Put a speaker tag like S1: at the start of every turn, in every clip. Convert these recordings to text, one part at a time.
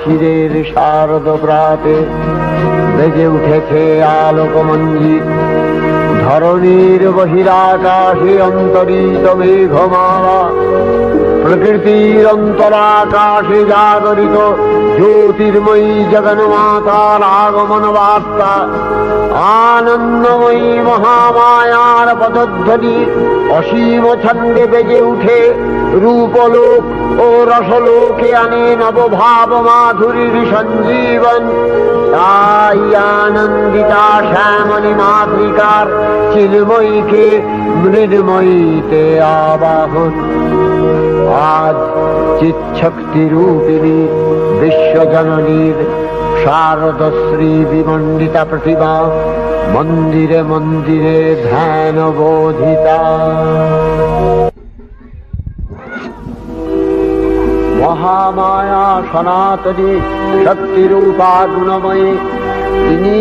S1: আশ্বিরের শারদ প্রাতে বেজে উঠেছে আলোকমঞ্জিত, ধরণীর বহিরাকাশে অন্তরিত মেঘমালা, প্রকৃতির অন্তরাকাশে জাগরিত জ্যোতির্ময়ী জগন্মাতার আগমন বার্তা, আনন্দময়ী মহামায়ার পদধ্বনি অসীম ছন্দে বেজে উঠে রূপলোক ও রসলোকে আনে নবভাব মাধুরীর সঞ্জীবন। তাই আনন্দিতা শ্যামলী মাতৃকার চিন্ময়ীকে মৃন্ময়ীতে আবাহন। আজ চিৎশক্তি রূপিণী বিশ্বজননীর শারদশ্রী বিমণ্ডিতা প্রতিমা মন্দিরে মন্দিরে ধ্যান বোধিতা। মহামায়া সনাতনী শক্তিরূপা গুণময়ী, তিনি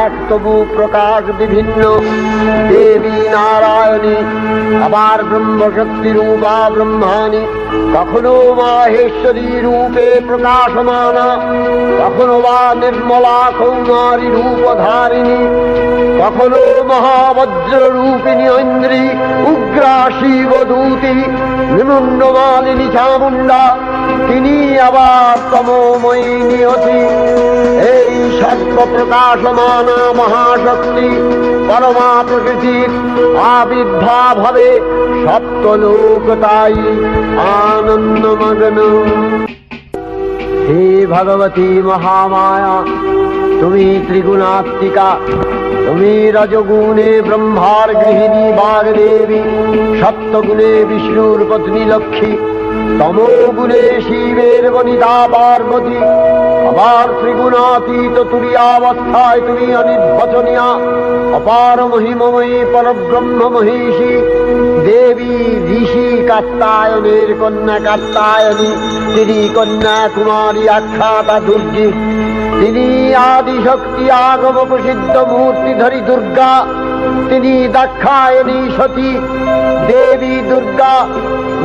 S1: এক তবু প্রকাশ বিভিন্ন দেবী নারায়ণী, আবার ব্রহ্মশক্তি রূপা ব্রহ্মাণী, কখনো মাহেশ্বরী রূপে প্রকাশমানা, কখনো বা নির্মলা কৌমারী রূপধারিণী, কখনো মহাবজ্র রূপিণী ঐন্দ্রী, উগ্রা শিবদূতি, নিমুন্ডমালিনী চামুণ্ডা, তিনি আবার তমোময়ী নিয়তি। এই সর্ব প্রকাশমানা মহাশক্তি পরমা প্রকৃতির আবির্ভাব হবে সপ্তলোক, তাই আনন্দমগ্ন। হে ভগবতী মহামায়া, তুমি ত্রিগুণাত্মিকা, তুমি রজগুণে ব্রহ্মার গৃহিণী বাগদেবী, সপ্তগুণে বিষ্ণুর পত্নী লক্ষ্মী, তমোগুণে শিবের বনিতা পার্বতী, আবার ত্রিগুণাতীত তুরীয়াবস্থায় তুমি অনির্বচনীয়া অপার মহিমময়ী পরব্রহ্ম মহিষী দেবী ঋষি কাত্যায়নের কন্যা কাত্যায়নী, তিনি কন্যা কুমারী আখ্যাতা দুর্গী, তিনি আদিশক্তি আগম প্রসিদ্ধ মূর্তিধরী দুর্গা, তিনি দাক্ষায়ণী সতী দেবী দুর্গা,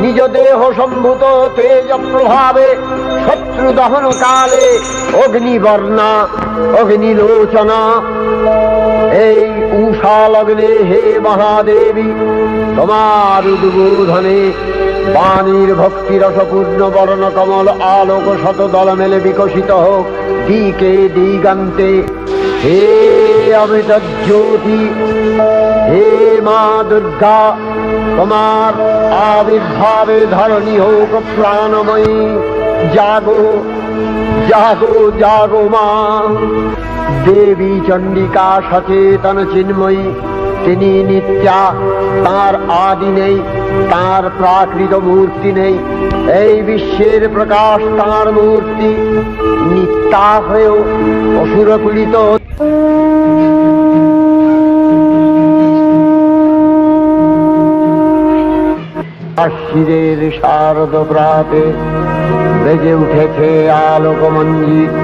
S1: নিজ দেহ সম্ভূত তেজ প্রভাবে শত্রু দহন কালে অগ্নিবর্ণা অগ্নিলোচনা। এই উষা লগ্নে হে মহাদেবী, তোমার উদ্বোধনে বাণীর ভক্তি রসপূর্ণ বর্ণ কমল আলোক শতদল মেলে বিকশিত হোক দিকে দিগান্তে। হে অমৃত জ্যোতি, হে মা দুর্গা, তোমার আবির্ভাবে ধরণী হোক প্রাণময়ী। জাগো জাগো জাগো মা। দেবী চণ্ডিকা সচেতন চিন্ময়ী, তিনি নিত্যা, তার আদি নেই, তার প্রাকৃত মূর্তি নেই, এই বিশ্বের প্রকাশ তার মূর্তি। নিত্যা হয়েও অসুর পীড়িত আশ্বিরের শারদ প্রাতে বেজে উঠেছে আলোকমঞ্জিত,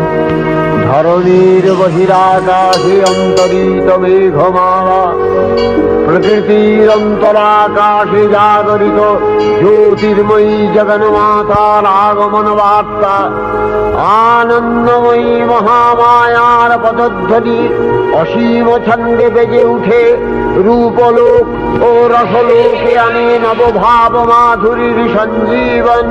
S1: ধরণীর বহিরাকাশে অন্তরিত মেঘমালা, প্রকৃতির অন্তরাকাশে জাগরিত জ্যোতির্ময়ী জগন্মাতার আগমন বার্তা, আনন্দময়ী মহামায়ার পদধ্বনি অসীম ছন্দে বেজে উঠে রূপলোক ও রসলোকে আনে নবভাব মাধুরীর সঞ্জীবন।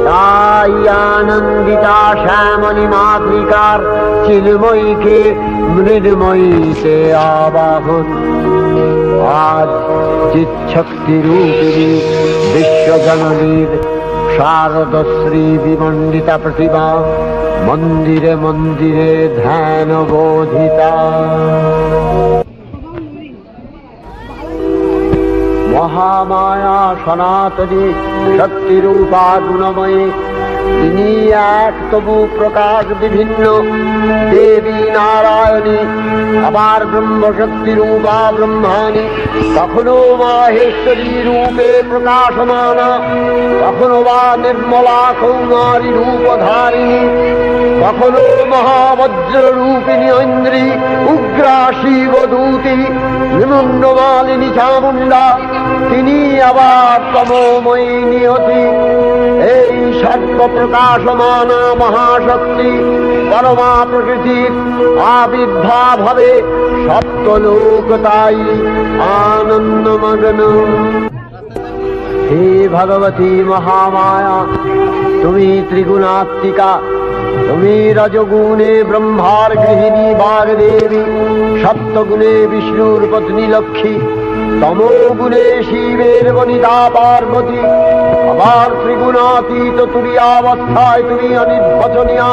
S1: তাই আনন্দিতা শ্যামলী মাতৃকার চিন্ময়ীকে মৃন্ময়ীতে আবাহন। আজ চিৎশক্তি রূপিণী বিশ্বজননীর শারদশ্রী বিমণ্ডিতা প্রতিমা মন্দিরে মন্দিরে ধ্যান বোধিতা। মহামায়া সনাতনী শক্তিরূপা গুণময়ী, তিনি এক তবু প্রকাশ বিভিন্ন দেবী নারায়ণী, আবার ব্রহ্মশক্তি রূপা ব্রহ্মাণী, কখনো মাহেশ্বরী রূপে প্রকাশমানা, কখনো বা নির্মলা কৌমারী রূপধারিণী, কখনো মহাবজ্র রূপিণী ঐন্দ্রী, উগ্রা শিবদূতি, নিমুন্ডমালিনী চামুণ্ডা, তিনি আবার তমোময়ী নিয়তি। এই সর্ব প্রকাশমানা মহাশক্তি পরমা প্রকৃতির আবির্ভাব হবে, সপ্তলোক তাই আনন্দমগ্ন। হে ভগবতী মহামায়া, তুমি ত্রিগুণাত্মিকা, তুমি রজগুণে ব্রহ্মার গৃহিণী বাগদেবী, সপ্তগুণে বিষ্ণুর পত্নী লক্ষ্মী, তমোগুণে শিবের বনিতা পার্বতী, আবার ত্রিগুণাতীত তুরীয়াবস্থায় তুমি অনির্বচনীয়া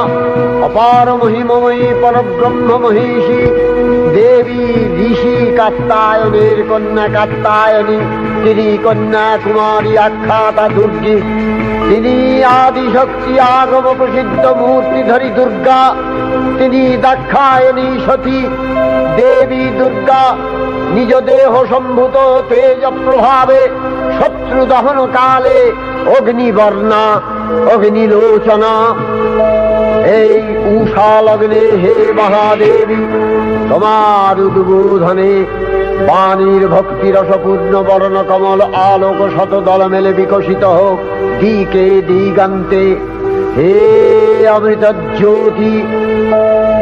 S1: অপার মহিমময়ী পরব্রহ্ম মহিষী দেবী, ঋষি কাত্যায়নের কন্যা কাত্যায়নী, তিনি কন্যা কুমারী আখ্যাতা দুর্গী, তিনি আদিশক্তি আগম প্রসিদ্ধ মূর্তিধরী দুর্গা, তিনি দাক্ষায়ণী সতী দেবী দুর্গা, নিজ দেহ সম্ভূত তেজ প্রভাবে শত্রু দহন কালে অগ্নিবর্ণা অগ্নিলোচনা। এই উষা লগ্নে হে মহাদেবী, তোমার উদ্বোধনে বাণীর ভক্তি রসপূর্ণ বর্ণ কমল আলোক শতদল মেলে বিকশিত হোক দিকে দিগান্তে। হে অমৃত জ্যোতি,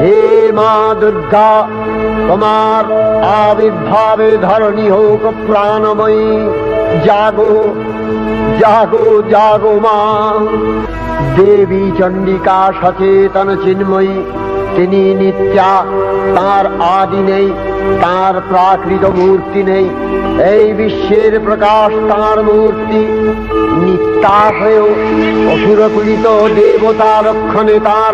S1: হে মা দুর্গা, তোমার আবির্ভাবে ধরণী হোক প্রাণময়ী। জাগো জাগো জাগো মা। দেবী চণ্ডিকা সচেতন চিন্ময়ী, তিনি নিত্যা, তার আদি নেই, তার প্রাকৃত মূর্তি নেই, এই বিশ্বের প্রকাশ তার মূর্তি। নিত্যাশ্রয় অসুরপীড়িত দেবতা রক্ষণে তার